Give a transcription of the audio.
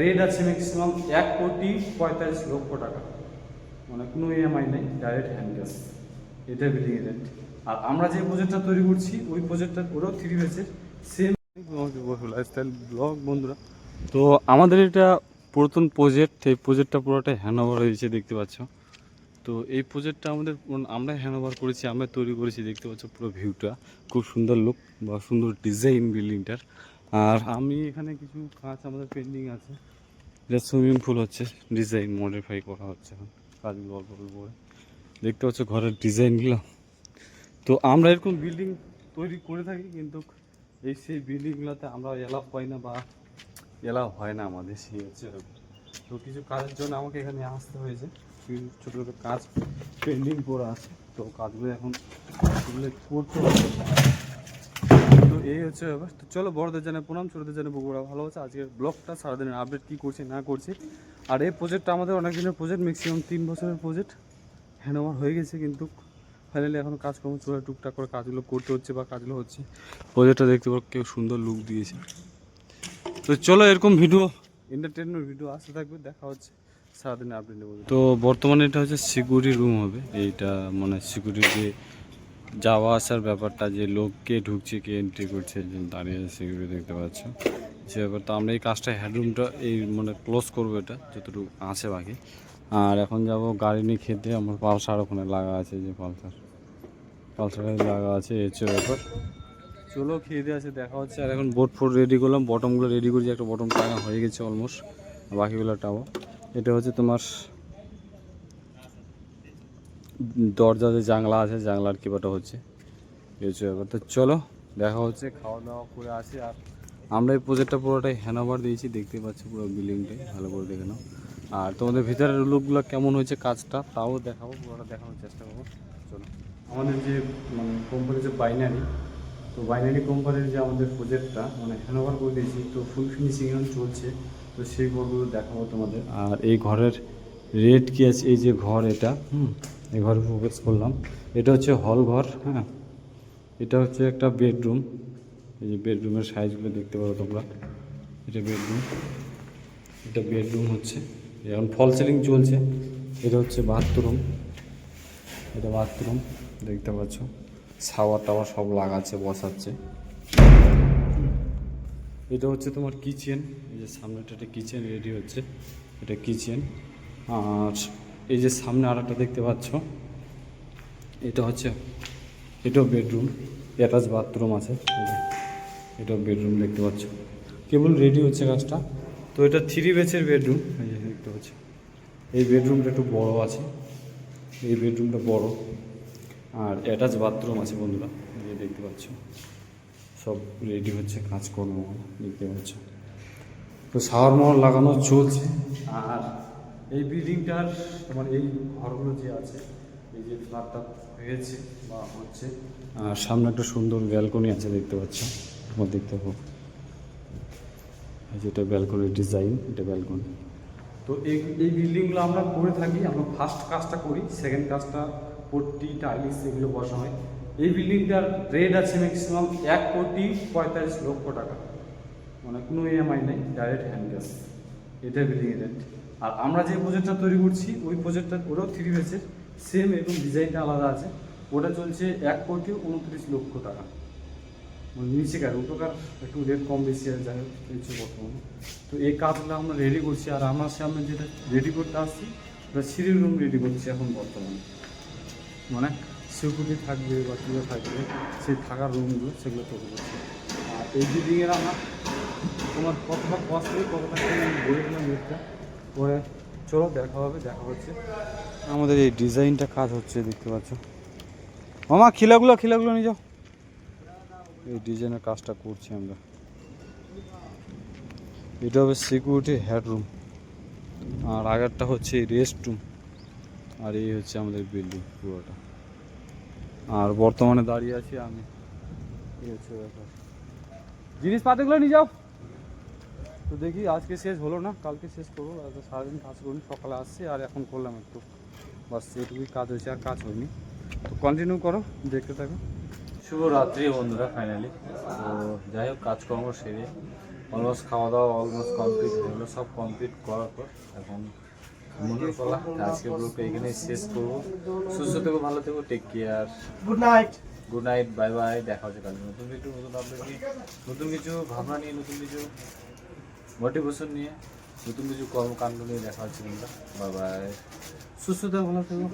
Rate আছে maximum 1,45,00,000 টাকা, মানে কোনো ইএমআই নেই, ডাইরেক্ট হ্যান্ড ক্যাশ, এটা বিল্ডিং রেট। আর আমরা যে প্রজেক্টটা তৈরি করছি ওই প্রজেক্টটা ওরাও 3 বেসের সেম লাইফস্টাইল ব্লগ বন্ধুরা। তো আমাদের এটা পুরাতন প্রজেক্ট, এই প্রজেক্টটা পুরোটাই হ্যান্ড ওভার হয়েছে দেখতে পাচ্ছ। তো এই প্রজেক্টটা আমরা হ্যান্ড ওভার করেছি, আমরা তৈরি করেছি, দেখতে পাচ্ছ পুরো ভিউটা খুব সুন্দর লুক বা সুন্দর ডিজাইন বিল্ডিংটার। আর আমি এখানে কিছু কাজ আমাদের পেন্ডিং আছে, এটা সুইমিং পুল হচ্ছে, ডিজাইন মডিফাই করা হচ্ছে এখন, কাজগুলো অল্প অল্প করে দেখতে পাচ্ছ ঘরের ডিজাইনগুলো। তো আমরা এরকম বিল্ডিং তৈরি করে থাকি, কিন্তু সেই বিল্ডিংগুলোতে আমরা এলাও পাই না বা এলাও হয় না আমাদের, সেই হচ্ছে। তো কিছু কাজের জন্য আমাকে এখানে আসতে হয়েছে, ছোটো ছোটো কাজ পেন্ডিং করা আছে, তো কাজগুলো এখন সেগুলো করতে হবে। তো এই হচ্ছে ব্যাপার। তো চলো, বড়দের জানে প্রণাম, ছোটোদের জানে বগুড়া ভালো আছে। আজকের ব্লগটা সারাদিনের আপডেট কী করছি না করছি। আর এই প্রজেক্টটা আমাদের অনেক দিনের প্রজেক্ট, ম্যাক্সিমাম 3 বছরের প্রজেক্ট, হ্যান্ড ওভার হয়ে গেছে, কিন্তু ফাইনালি এখন কাজকর্ম চলে, টুকটাক করে কাজগুলো করতে হচ্ছে বা কাজগুলো হচ্ছে। প্রজেক্টটা দেখতে পাবো কেউ সুন্দর লুক দিয়েছে। তো চলো, এরকম ভিডিও, এন্টারটেনমেন্ট ভিডিও আসতে থাকবে, দেখা হচ্ছে সারাদিনের আপডেট নেব। তো বর্তমানে এটা হচ্ছে সিকিউরিটি রুম হবে, এইটা মানে সিকিউরিটি যাওয়া আসার ব্যাপারটা, যে লোক কে ঢুকছে কে এন্ট্রি করছে, যে দাঁড়িয়ে সিকিউরিটি দেখতে পাচ্ছ সে ব্যাপার। তো আমরা এই কাজটা হেডরুমটা এই মানে ক্লোজ করবো, এটা যতটুকু আছে বাকি। আর এখন যাব গাড়ি নিয়ে খেতে, আমার পালসার ওখানে লাগা আছে, যে পালসারে লাগা আছে, এই হচ্ছে ব্যাপার। চলো, খেয়ে দিয়ে আছে, দেখা হচ্ছে। আর এখন বোট ফোট রেডি করলাম, বটমগুলো রেডি করেছি, একটা বটম টাঙা হয়ে গেছে অলমোস্ট, বাকিগুলো টাও। এটা হচ্ছে তোমার দরজা, যে জানলা আছে, জানলার কিবাটা হচ্ছে, এই হচ্ছে ব্যাপার। তো চলো, দেখা হচ্ছে, খাওয়া দাওয়া করে আসি। আর আমরা এই প্রজেক্টটা পুরোটাই হ্যান্ড ওভার দিয়েছি, দেখতে পাচ্ছি পুরো বিল্ডিংটাই, ভালো করে দেখে নাও। আর তোমাদের ভিতরের লুকগুলো কেমন হয়েছে কাজটা তাও দেখাবো, পুরোটা দেখানোর চেষ্টা করবো। চলো, আমাদের যে মানে কোম্পানির যে বাইনারি, তো বাইনারি কোম্পানির যে আমাদের প্রজেক্টটা মানে হ্যান্ড ওভার করে দিয়েছি, তো ফুল ফিনিশিং এখন চলছে, তো সেই ঘরগুলো দেখাবো তোমাদের। আর এই ঘরের রেট কী আছে, এই যে ঘর এটা, এই ঘরে ফোকাস করলাম, এটা হচ্ছে হল ঘর, হ্যাঁ। এটা হচ্ছে একটা বেডরুম, এই যে বেডরুমের সাইজগুলো দেখতে পারো তোমরা, এটা বেডরুম, এটা বেডরুম হচ্ছে, এখন ফল সিলিং চলছে। এটা হচ্ছে বাথরুম, এটা বাথরুম দেখতে পাচ্ছ, শাওয়ার টাওয়ার সব লাগাচ্ছে, বসাচ্ছে। এটা হচ্ছে তোমার কিচেন, এই যে সামনেটা একটা কিচেন রেডি হচ্ছে, এটা কিচেন। আর এই যে সামনে আর একটা দেখতে পাচ্ছ, এটা হচ্ছে, এটাও বেডরুম, অ্যাটাচ বাথরুম আছে, এটাও বেডরুম দেখতে পাচ্ছ, কেবল রেডি হচ্ছে কাজটা। তো এটা 3 বেসের বেডরুম, এই যে দেখতে পাচ্ছ, এই বেডরুমটা একটু বড় আছে, এই বেডরুমটা বড়। আর অ্যাটাচ বাথরুম আছে বন্ধুরা, এই যে দেখতে পাচ্ছ, সব রেডি হচ্ছে, কাজকর্ম দেখতে পাচ্ছ। তো শাওয়ার মহল লাগানো চলছে। আর এই বিল্ডিংটার তোমার এই ঘরগুলো যে আছে, এই যে ফ্ল্যাটটা হয়েছে বা হচ্ছে, আর সামনে একটা সুন্দর ব্যালকনি আছে দেখতে পাচ্ছ, তোমার দেখতে পাবো, যেটা ব্যালকনির ডিজাইন, এটা ব্যালকনি। তো এই বিল্ডিংগুলো আমরা করে থাকি, আমরা ফার্স্ট কাজটা করি, সেকেন্ড কাজটা পট্টি টাইলস এগুলো বসা হয়। এই বিল্ডিংটার রেট আছে ম্যাক্সিমাম 1,45,00,000 টাকা, মানে কোনো ইএমআই নেই, ডাইরেক্ট হ্যান্ড ক্যাশ, এটা বিল্ডিংয়ের রেট। আর আমরা যে প্রজেক্টটা তৈরি করছি ওই প্রজেক্টটা ওরাও 3 বেসের সেম, এবং ডিজাইনটা আলাদা আছে, ওটা চলছে 1,29,00,000 টাকা, মানে নিচেকার উপকার একটু রেট কম বেশি আছে, যাই হোক হচ্ছে বর্তমানে। তো এই কাজগুলো আমরা রেডি করছি। আর আমার সামনে যেটা রেডি করতে আসছি, ওটা সিঁড়ি রুম রেডি করছি এখন বর্তমানে, মানে সিকিউরিটি থাকবে বা কীভাবে থাকবে, সেই থাকার রুমগুলো সেগুলো তৈরি করছি। আর এই বিল্ডিংয়ের আমার তোমার কতটা কষ্ট হবে, কতটা বলে দিলাম রেটটা, পরে চলো দেখা হবে, দেখা হচ্ছে। আমাদের এই ডিজাইনটা কাজ হচ্ছে দেখতে পাচ্ছ, মামা খিলাগুলো নিয়ে যাও, এই ডিজাইনের কাজটা করছি আমরা। এটা হবে সিকিউরিটি হেডরুম, আর আগেরটা হচ্ছে রেস্ট রুম, আর এই হচ্ছে আমাদের বিল্ডিং পুরোটা। আর বর্তমানে দাঁড়িয়ে আছি আমি, এই হচ্ছে ব্যাপার, জিনিসপাতিগুলো নিয়ে যাও। তো দেখি আজকে শেষ হলো না, কালকে শেষ করবো, সারাদিন কাজ করিনি, সকালে আসছি আর এখন করলাম একটু, বাস এটুকুই কাজ হয়েছে, আর কাজ হয়নি। তো কন্টিনিউ করো, দেখতে থাকো। শুভরাত্রি বন্ধুরা, ফাইনালি তো যাই হোক কাজকর্ম সেরে অলমোস্ট খাওয়া দাওয়া অলমোস্ট কমপ্লিট হয়ে গেলো, সব কমপ্লিট করার পর এখন মনের পালা। আজকে ব্লগটা এখানে শেষ করবো। সুস্থ থেকো, ভালো থেকো, take care, good night. Good night, bye bye. দেখা হচ্ছে কালকে নতুন কিছু, নতুন আপডেট নিয়ে, নতুন কিছু ভাবনা নিয়ে, নতুন কিছু মোটিভেশন নিয়ে, নতুন কিছু কর্মকাণ্ড নিয়ে দেখা হচ্ছে। বাই বাই, সুস্থ থেকো, ভালো থেকো।